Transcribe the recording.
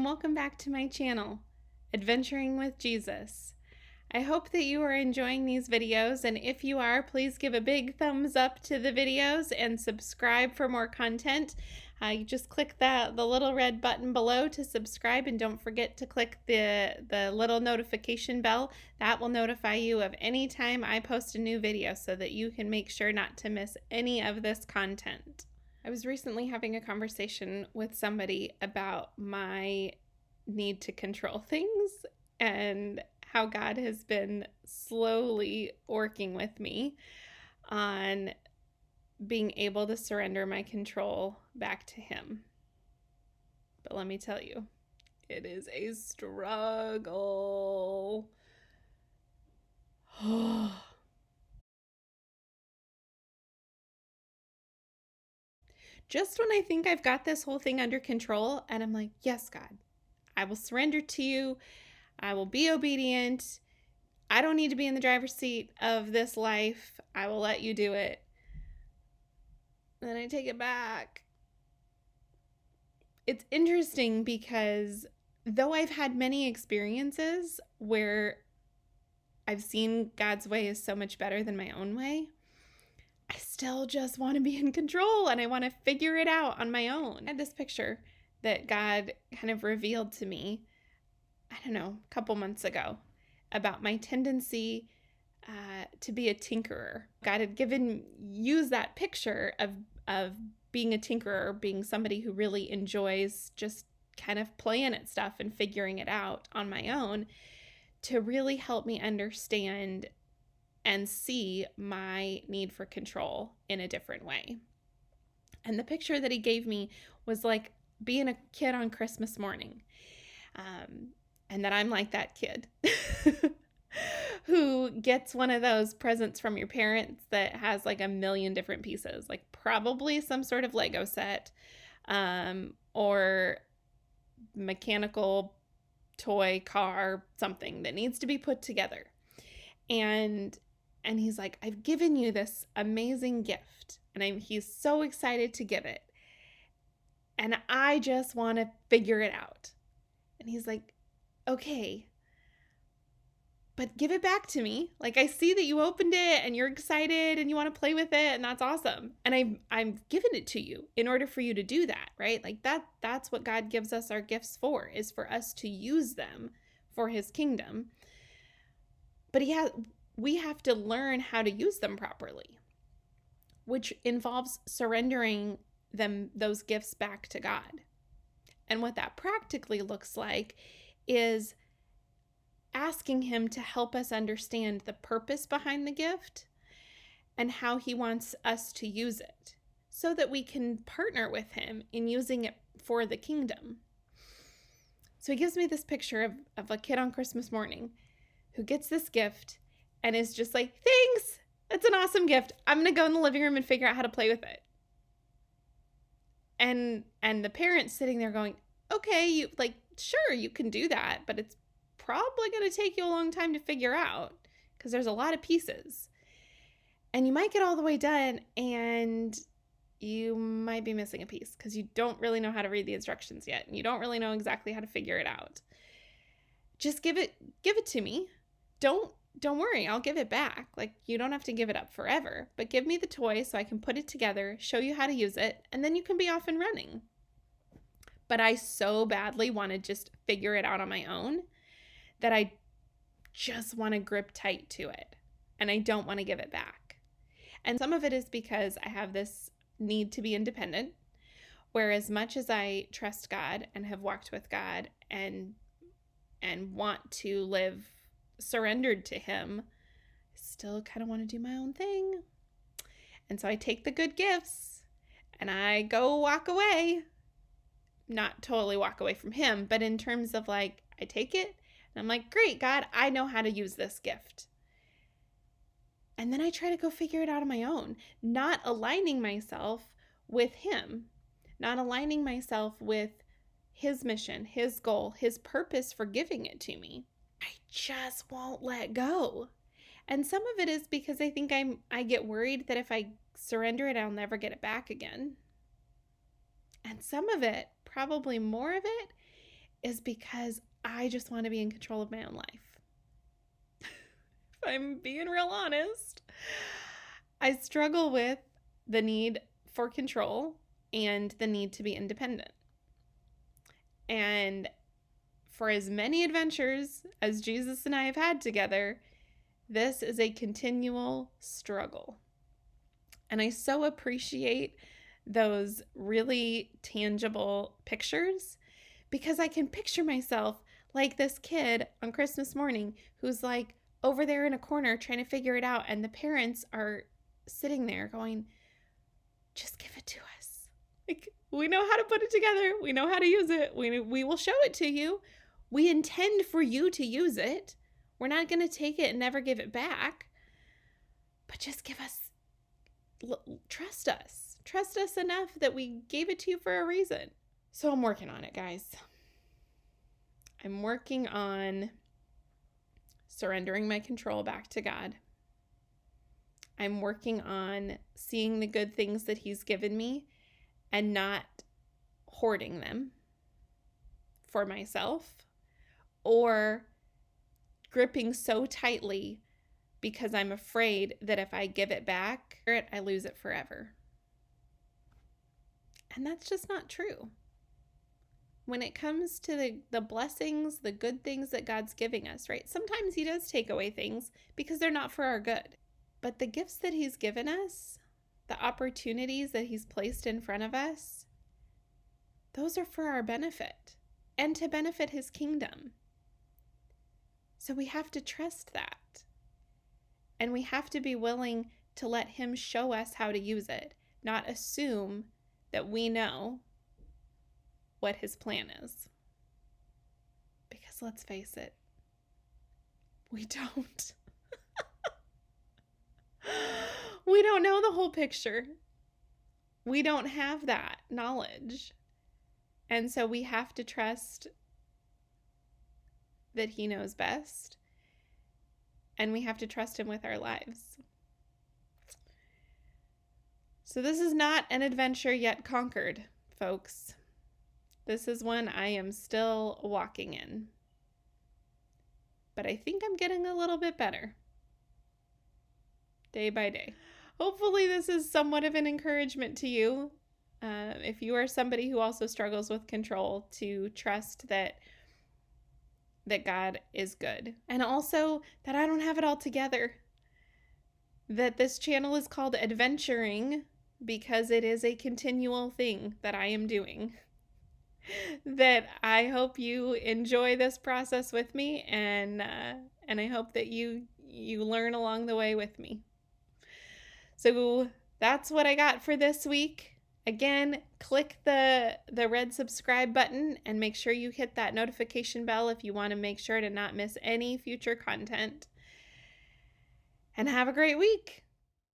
welcome back to my channel, Adventuring with Jesus. I hope that you are enjoying these videos, and if you are, please give a big thumbs up to the videos and subscribe for more content. You just click the little red button below to subscribe, and don't forget to click the little notification bell. That will notify you of any time I post a new video so that you can make sure not to miss any of this content. I was recently having a conversation with somebody about my need to control things and how God has been slowly working with me on being able to surrender my control back to Him. But let me tell you, it is a struggle. Just when I think I've got this whole thing under control, and I'm like, yes, God, I will surrender to you. I will be obedient. I don't need to be in the driver's seat of this life. I will let you do it. And then I take it back. It's interesting because though I've had many experiences where I've seen God's way is so much better than my own way, I still just want to be in control and I want to figure it out on my own. I had this picture that God kind of revealed to me, I don't know, a couple months ago, about my tendency to be a tinkerer. God had used that picture of being a tinkerer, being somebody who really enjoys just kind of playing at stuff and figuring it out on my own, to really help me understand and see my need for control in a different way. And the picture that He gave me was like being a kid on Christmas morning. And that I'm like that kid who gets one of those presents from your parents that has like a million different pieces, like probably some sort of Lego set, or mechanical toy car, something that needs to be put together. And He's like, I've given you this amazing gift, and he's so excited to give it. And I just want to figure it out. And He's like, okay, but give it back to me. Like, I see that you opened it and you're excited and you want to play with it, and that's awesome. And I've given it to you in order for you to do that, right? Like that's what God gives us our gifts for, is for us to use them for His kingdom. But we have to learn how to use them properly, which involves surrendering those gifts back to God. And what that practically looks like is asking Him to help us understand the purpose behind the gift and how He wants us to use it, so that we can partner with Him in using it for the kingdom. So He gives me this picture of a kid on Christmas morning who gets this gift and is just like, thanks, that's an awesome gift. I'm going to go in the living room and figure out how to play with it. And the parents sitting there going, okay, sure, you can do that, but it's probably going to take you a long time to figure out because there's a lot of pieces. And you might get all the way done and you might be missing a piece because you don't really know how to read the instructions yet, and you don't really know exactly how to figure it out. Just give it to me. Don't worry, I'll give it back. Like, you don't have to give it up forever, but give me the toy so I can put it together, show you how to use it, and then you can be off and running. But I so badly want to just figure it out on my own that I just want to grip tight to it, and I don't want to give it back. And some of it is because I have this need to be independent, where as much as I trust God and have walked with God and want to live surrendered to Him, I still kind of want to do my own thing. And so I take the good gifts and I go walk away. Not totally walk away from Him, but in terms of like, I take it and I'm like, great, God, I know how to use this gift. And then I try to go figure it out on my own, not aligning myself with Him, not aligning myself with His mission, His goal, His purpose for giving it to me. I just won't let go. And some of it is because I think I get worried that if I surrender it, I'll never get it back again. And some of it, probably more of it, is because I just want to be in control of my own life. If I'm being real honest, I struggle with the need for control and the need to be independent. And for as many adventures as Jesus and I have had together, this is a continual struggle. And I so appreciate those really tangible pictures because I can picture myself like this kid on Christmas morning who's like over there in a corner trying to figure it out, and the parents are sitting there going, just give it to us. Like, we know how to put it together. We know how to use it. We will show it to you. We intend for you to use it. We're not going to take it and never give it back. But just give us, trust us. Trust us enough that we gave it to you for a reason. So I'm working on it, guys. I'm working on surrendering my control back to God. I'm working on seeing the good things that He's given me and not hoarding them for myself or gripping so tightly because I'm afraid that if I give it back, I lose it forever. And that's just not true. When it comes to the blessings, the good things that God's giving us, right? Sometimes He does take away things because they're not for our good. But the gifts that He's given us, the opportunities that He's placed in front of us, those are for our benefit and to benefit His kingdom. So we have to trust that. And we have to be willing to let Him show us how to use it, not assume that we know what His plan is. Because let's face it, we don't. We don't know the whole picture. We don't have that knowledge. And so we have to trust that He knows best. And we have to trust Him with our lives. So this is not an adventure yet conquered, folks. This is one I am still walking in. But I think I'm getting a little bit better. Day by day. Hopefully this is somewhat of an encouragement to you. If you are somebody who also struggles with control, to trust that God is good. And also that I don't have it all together. That this channel is called Adventuring because it is a continual thing that I am doing. That I hope you enjoy this process with me, and I hope that you learn along the way with me. So that's what I got for this week. Again, click the red subscribe button and make sure you hit that notification bell if you want to make sure to not miss any future content. And have a great week.